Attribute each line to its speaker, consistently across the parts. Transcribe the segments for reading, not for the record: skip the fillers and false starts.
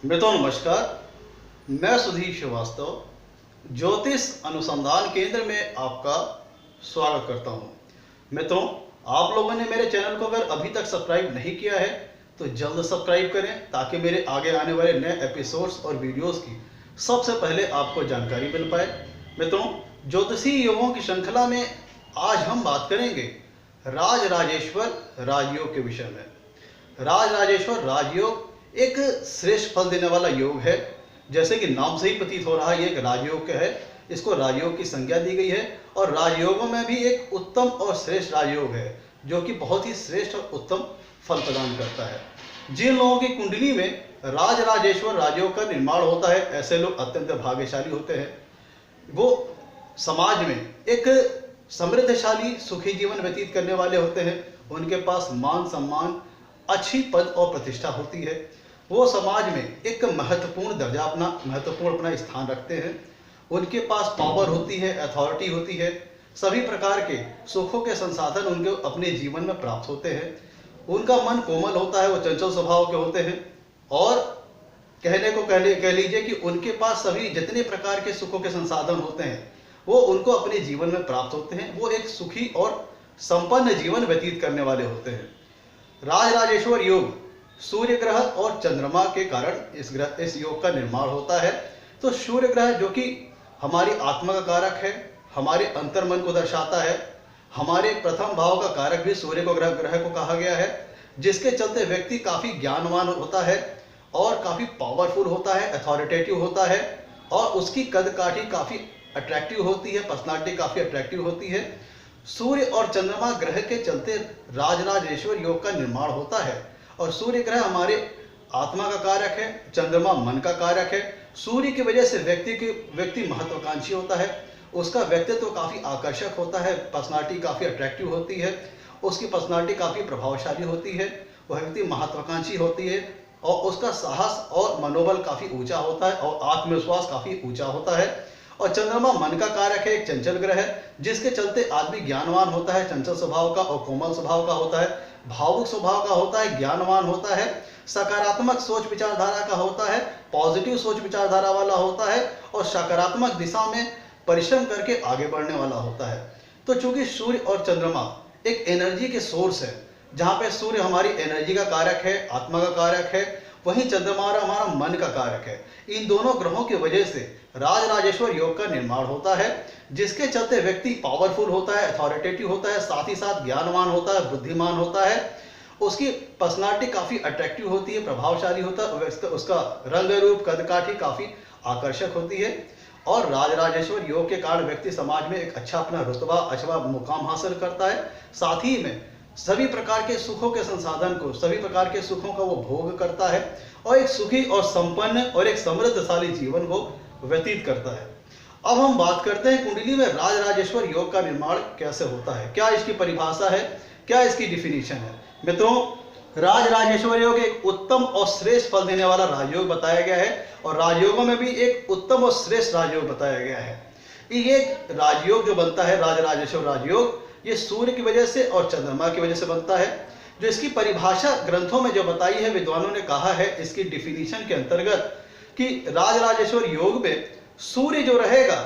Speaker 1: मित्रों नमस्कार। मैं सुधीर श्रीवास्तव ज्योतिष अनुसंधान केंद्र में आपका स्वागत करता हूं। मित्रों, आप लोगों ने मेरे चैनल को अगर अभी तक सब्सक्राइब नहीं किया है तो जल्द सब्सक्राइब करें ताकि मेरे आगे आने वाले नए एपिसोड्स और वीडियोस की सबसे पहले आपको जानकारी मिल पाए। मित्रों, ज्योतिषीय योगों की श्रृंखला में आज हम बात करेंगे राज राजेश्वर राजयोग के विषय में। राज राजेश्वर राजयोग एक श्रेष्ठ फल देने वाला योग है। जैसे कि नाम से ही प्रतीत हो रहा है, ये एक राजयोग है। इसको राजयोग की संज्ञा दी गई है और राजयोगों में भी एक उत्तम और श्रेष्ठ राजयोग है जो कि बहुत ही श्रेष्ठ और उत्तम फल प्रदान करता है। जिन लोगों की कुंडली में राज राजेश्वर राजयोग का निर्माण होता है, ऐसे लोग अत्यंत भाग्यशाली होते हैं। वो समाज में एक समृद्धशाली सुखी जीवन व्यतीत करने वाले होते हैं। उनके पास मान सम्मान, अच्छी पद और प्रतिष्ठा होती है। वो समाज में एक महत्वपूर्ण अपना स्थान रखते हैं। उनके पास पावर होती है, अथॉरिटी होती है। सभी प्रकार के सुखों के संसाधन उनको अपने जीवन में प्राप्त होते हैं। उनका मन कोमल होता है, वो चंचल स्वभाव के होते हैं और कह लीजिए कि उनके पास सभी जितने प्रकार के सुखों के संसाधन होते हैं वो उनको अपने जीवन में प्राप्त होते हैं। वो एक सुखी और संपन्न जीवन व्यतीत करने वाले होते हैं। राज राजेश्वर योग सूर्य ग्रह और चंद्रमा के कारण इस योग का निर्माण होता है। तो सूर्य ग्रह जो कि हमारी आत्मा का कारक है, हमारे अंतर्मन को दर्शाता है। हमारे प्रथम भाव का कारक भी सूर्य को ग्रह को कहा गया है, जिसके चलते व्यक्ति काफी ज्ञानवान होता है और काफी पावरफुल होता है, अथॉरिटेटिव होता है और उसकी कद काठी काफी अट्रैक्टिव होती है, पर्सनालिटी काफी अट्रैक्टिव होती है। सूर्य और चंद्रमा ग्रह के चलते राजराजेश्वर योग का निर्माण होता है। और सूर्य ग्रह हमारे आत्मा का कारक है, चंद्रमा मन का कारक है। सूर्य की वजह से व्यक्ति महत्वाकांक्षी होता है। उसका व्यक्तित्व काफी आकर्षक होता है, पर्सनालिटी काफी अट्रैक्टिव होती है, उसकी पर्सनालिटी काफी प्रभावशाली होती है। वह व्यक्ति महत्वाकांक्षी होती है और उसका साहस और मनोबल काफी ऊंचा होता है और आत्मविश्वास काफी ऊंचा होता है। और चंद्रमा मन का कारक है, एक चंचल ग्रह है, जिसके चलते आदमी ज्ञानवान होता है, चंचल स्वभाव का और कोमल स्वभाव का होता है, भावुक स्वभाव का होता है, ज्ञानवान होता है, सकारात्मक सोच विचारधारा का होता है, पॉजिटिव सोच विचारधारा वाला होता है और सकारात्मक दिशा में परिश्रम करके आगे बढ़ने वाला होता है। तो चूंकि सूर्य और चंद्रमा एक एनर्जी के सोर्स है, जहाँ पे सूर्य हमारी एनर्जी का कारक है, आत्मा का कारक है, वहीं चंद्रमा हमारा मन का कारक है। इन दोनों ग्रहों की वजह से राज राजेश्वर योग का निर्माण होता है, जिसके चलते व्यक्ति पावरफुल होता है, अथॉरिटेटिव होता है, साथ ही साथ ज्ञानवान होता है, बुद्धिमान होता है। उसकी पर्सनालिटी काफी अट्रैक्टिव होती है, प्रभावशाली होता है, उसका रंग रूप कद काठी काफी आकर्षक होती है। और राज राजेश्वर योग के कारण व्यक्ति समाज में एक अच्छा अपना रुतबा, अच्छा मुकाम हासिल करता है। साथ ही में सभी प्रकार के सुखों के संसाधन को, सभी प्रकार के सुखों का वो भोग करता है और एक सुखी और संपन्न और एक समृद्धशाली जीवन को व्यतीत करता है। अब हम बात करते हैं कुंडली में राज राजेश्वर योग का निर्माण कैसे होता है, क्या इसकी परिभाषा है, क्या इसकी डिफिनीशन है। मित्रों, राज राजेश्वर योग एक उत्तम और श्रेष्ठ फल देने वाला राजयोग बताया गया है और राजयोगों में भी एक उत्तम और श्रेष्ठ राजयोग बताया गया है। ये राजयोग जो बनता है, राज राजेश्वर राजयोग, ये सूर्य की वजह से और चंद्रमा की वजह से बनता है। जो इसकी परिभाषा ग्रंथों में जो बताई है, विद्वानों ने कहा है इसकी डिफिनीशन के अंतर्गत कि राज राजेश्वर योग में सूर्य जो रहेगा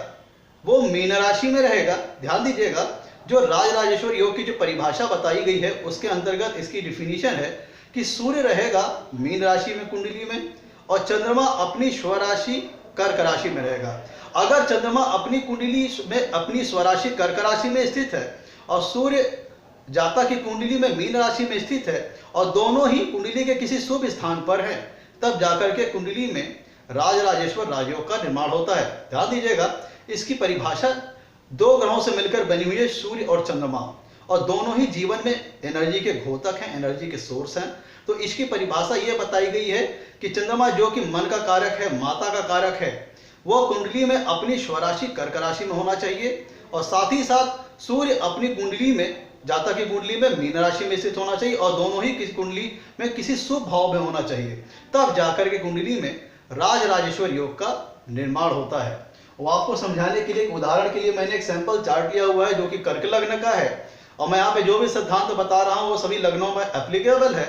Speaker 1: वो मीन राशि में रहेगा। ध्यान दीजिएगा, जो राज राजेश्वर योग की जो परिभाषा बताई गई है उसके अंतर्गत इसकी डिफिनीशन है कि सूर्य रहेगा मीन राशि में कुंडली में और चंद्रमा अपनी स्वराशि कर्क राशि में रहेगा। अगर चंद्रमा अपनी कुंडली में अपनी स्वराशि कर्क राशि में स्थित है और सूर्य जातक की कुंडली में मीन राशि में स्थित है और दोनों ही कुंडली के किसी शुभ स्थान पर हैं, तब जाकर के कुंडली में राज राजेश्वर राजयोग का निर्माण होता है। ध्यान दीजिएगा, इसकी परिभाषा दो ग्रहों से मिलकर बनी हुई है, सूर्य और चंद्रमा, और दोनों ही जीवन में एनर्जी के घोतक हैं, एनर्जी के सोर्स हैं। तो इसकी परिभाषा यह बताई गई है कि चंद्रमा जो कि मन का कारक है, माता का कारक है, वो कुंडली में अपनी स्वराशि कर्क राशि में होना चाहिए और साथ ही साथ सूर्य अपनी कुंडली में, जातक की कुंडली में मीन राशि में स्थित होना चाहिए और दोनों ही किसी कुंडली में किसी शुभ भाव में होना चाहिए, तब जाकर के कुंडली में राज राजेश्वर योग का निर्माण होता है। वो आपको समझाने के लिए, एक उदाहरण के लिए मैंने एक सैंपल चार्ट लिया हुआ है जो कि कर्क लग्न का है और मैं यहाँ पे जो भी सिद्धांत बता रहा हूँ वो सभी लग्नों में एप्लीकेबल है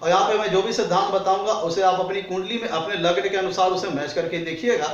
Speaker 1: और यहाँ पे मैं जो भी सिद्धांत बताऊंगा उसे आप अपनी कुंडली में अपने लग्न के अनुसार उसे मैच करके देखिएगा।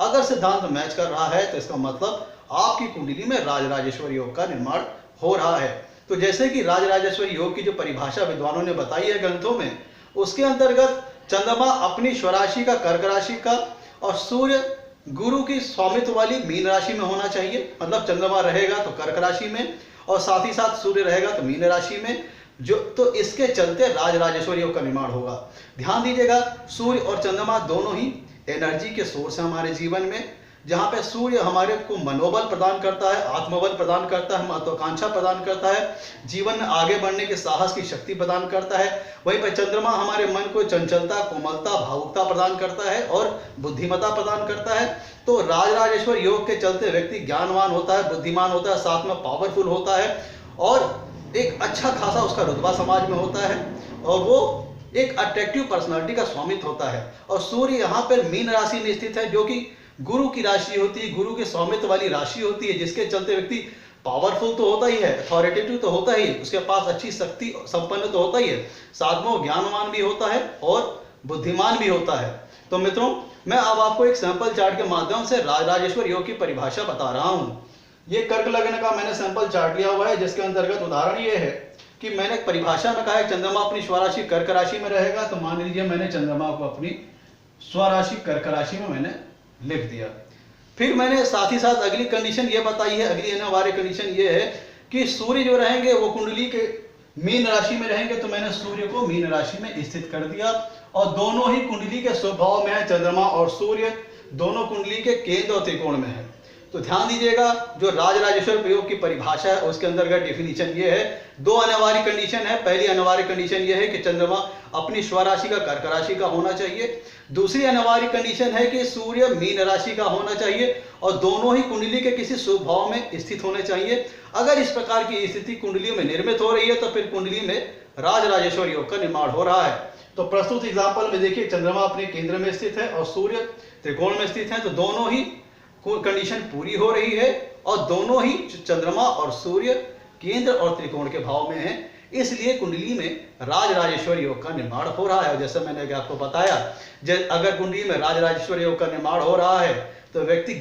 Speaker 1: अगर सिद्धांत मैच कर रहा है तो इसका मतलब आपकी कुंडली में राजराजेश्वर योग का निर्माण हो रहा है। तो जैसे कि राजराजेश्वर योग की जो परिभाषा विद्वानों ने बताई है ग्रंथों में, उसके अंतर्गत चंद्रमा अपनी स्वराशि का कर्क राशि का और सूर्य गुरु की स्वामित्व वाली मीन राशि में होना चाहिए। मतलब चंद्रमा रहेगा तो कर्क राशि में और साथ ही साथ सूर्य रहेगा तो मीन राशि में, जो तो इसके चलते राजराजेश्वर योग का निर्माण होगा। ध्यान दीजिएगा, सूर्य और चंद्रमा दोनों ही एनर्जी के सोर्स है हमारे जीवन में। जहाँ पे सूर्य हमारे को मनोबल प्रदान करता है, आत्मबल प्रदान करता है, महत्वाकांक्षा प्रदान करता है, जीवन में आगे बढ़ने के साहस की शक्ति प्रदान करता है। वहीं पर चंद्रमा हमारे मन को चंचलता, कोमलता, भावुकता प्रदान करता है और बुद्धिमत्ता प्रदान करता है। तो राजराजेश्वर योग के चलते व्यक्ति ज्ञानवान होता है, बुद्धिमान होता है, साथ में पावरफुल होता है और एक अच्छा खासा उसका रुतबा समाज में होता है और वो एक अट्रैक्टिव पर्सनालिटी का स्वामित्व होता है। और सूर्य यहाँ पर मीन राशि में स्थित है, जो कि गुरु की राशि होती है, गुरु के स्वामित्व वाली राशि होती है, जिसके चलते व्यक्ति पावरफुल तो होता ही है, अथॉरिटेटिव तो होता ही है, उसके पास अच्छी शक्ति संपन्न तो होता ही है, साथ में वो ज्ञानवान भी होता है और बुद्धिमान भी होता है। तो मित्रों, मैं अब आपको एक सैंपल चार्ट के माध्यम से राजराजेश्वर योग की परिभाषा बता रहा हूँ। ये कर्क लग्न का मैंने सैंपल चार्ट लिया हुआ है, जिसके अंतर्गत उदाहरण ये है कि मैंने परिभाषा में कहा है चंद्रमा अपनी स्वराशि कर्क राशि में रहेगा, तो मान लीजिए मैंने चंद्रमा को अपनी स्वराशि कर्क राशि में मैंने लिख दिया। फिर मैंने साथ ही साथ अगली कंडीशन ये बताई है, अगली अनिवार्य कंडीशन ये है कि सूर्य जो रहेंगे वो कुंडली के मीन राशि में रहेंगे, तो मैंने सूर्य को मीन राशि में स्थित कर दिया और दोनों ही कुंडली के स्वभाव में है। चंद्रमा और सूर्य दोनों कुंडली के केंद्र और त्रिकोण में है। तो ध्यान दीजिएगा, जो राजराजेश्वर योग की परिभाषा है उसके अंतर्गत डेफिनेशन ये है, दो अनिवार्य कंडीशन है। पहली अनिवार्य कंडीशन ये है कि चंद्रमा अपनी स्वराशि का कर्क राशि का होना चाहिए। दूसरी अनिवार्य कंडीशन है कि सूर्य मीन राशि का होना चाहिए और दोनों ही कुंडली के किसी शुभ भाव में स्थित होने चाहिए। अगर इस प्रकार की स्थिति कुंडली में निर्मित हो रही है तो फिर कुंडली में राजराजेश्वर योग का निर्माण हो रहा है। तो प्रस्तुत एग्जाम्पल में देखिए, चंद्रमा अपने केंद्र में स्थित है और सूर्य त्रिकोण में स्थित है, तो दोनों ही कंडीशन पूरी हो रही है और दोनों ही चंद्रमा और सूर्य केंद्र और त्रिकोण के भाव में है, इसलिए कुंडली में राजराजेश्वर योग का निर्माण हो रहा है। जैसे मैंने आपको बताया, अगर कुंडली में राजराजेश्वर योग का निर्माण हो रहा है तो व्यक्ति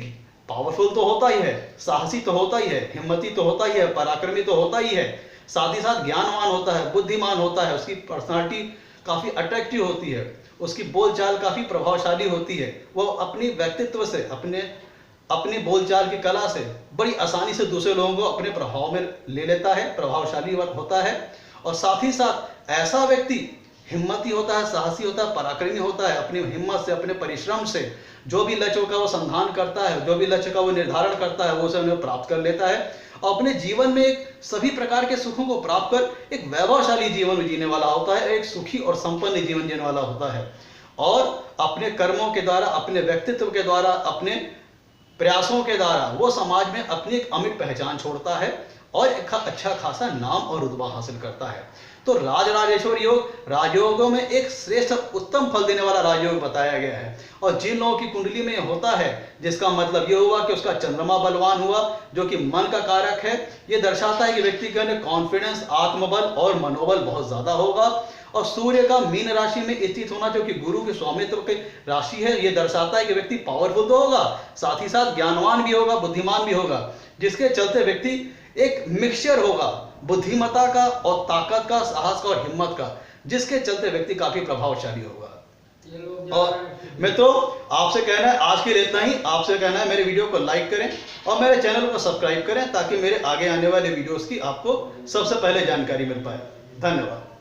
Speaker 1: पावरफुल तो होता ही है, साहसी तो होता ही है, हिम्मती तो होता ही है, पराक्रमी तो होता ही है, साथ ही साथ ज्ञानवान होता है, बुद्धिमान होता है, उसकी पर्सनालिटी काफी अट्रैक्टिव होती है, उसकी बोलचाल काफी प्रभावशाली होती है, वो अपनी व्यक्तित्व से, अपनी बोलचाल की कला से बड़ी आसानी से दूसरे लोगों को अपने प्रभाव में ले लेता है, प्रभावशाली होता है। और साथ ही साथ ऐसा व्यक्ति हिम्मती होता है, साहसी होता है, पराक्रमी होता है, अपनी हिम्मत से, अपने परिश्रम से जो भी लक्ष्य का वो संधान करता है, जो भी लक्ष्य का वो निर्धारण करता है, वो उसे उन्हें प्राप्त कर लेता है और अपने जीवन में एक सभी प्रकार के सुखों को प्राप्त कर एक वैभवशाली जीवन जीने वाला होता है, एक सुखी और संपन्न जीवन जीने वाला होता है और अपने कर्मों के द्वारा, अपने व्यक्तित्व के द्वारा, अपने प्रयासों के द्वारा वो समाज में अपनी एक अमिट पहचान छोड़ता है और एक अच्छा खासा नाम और रुतबा हासिल करता है। तो राजराजेश्वर योग राजयोगों में एक श्रेष्ठ उत्तम फल देने वाला राजयोग बताया गया है। और जिन लोगों की कुंडली में होता है, जिसका मतलब ये हुआ कि उसका चंद्रमा बलवान हुआ, जो कि मन का कारक है, ये दर्शाता है कि व्यक्ति के अंदर कॉन्फिडेंस, आत्मबल और मनोबल बहुत ज्यादा होगा। और सूर्य का मीन राशि में स्थित होना, जो कि गुरु के स्वामित्व की राशि है, ये दर्शाता है कि व्यक्ति पावरफुल तो होगा, साथ ही साथ ज्ञानवान भी होगा, बुद्धिमान भी होगा, जिसके चलते व्यक्ति एक मिक्सचर होगा बुद्धिमत्ता का और ताकत का, साहस का और हिम्मत का, जिसके चलते व्यक्ति काफी प्रभावशाली होगा। और मित्रों, आपसे कहना है आज के लिए इतना ही। आपसे कहना है मेरे वीडियो को लाइक करें और मेरे चैनल को सब्सक्राइब करें, ताकि मेरे आगे आने वाले वीडियोस की आपको सबसे पहले जानकारी मिल पाए। धन्यवाद।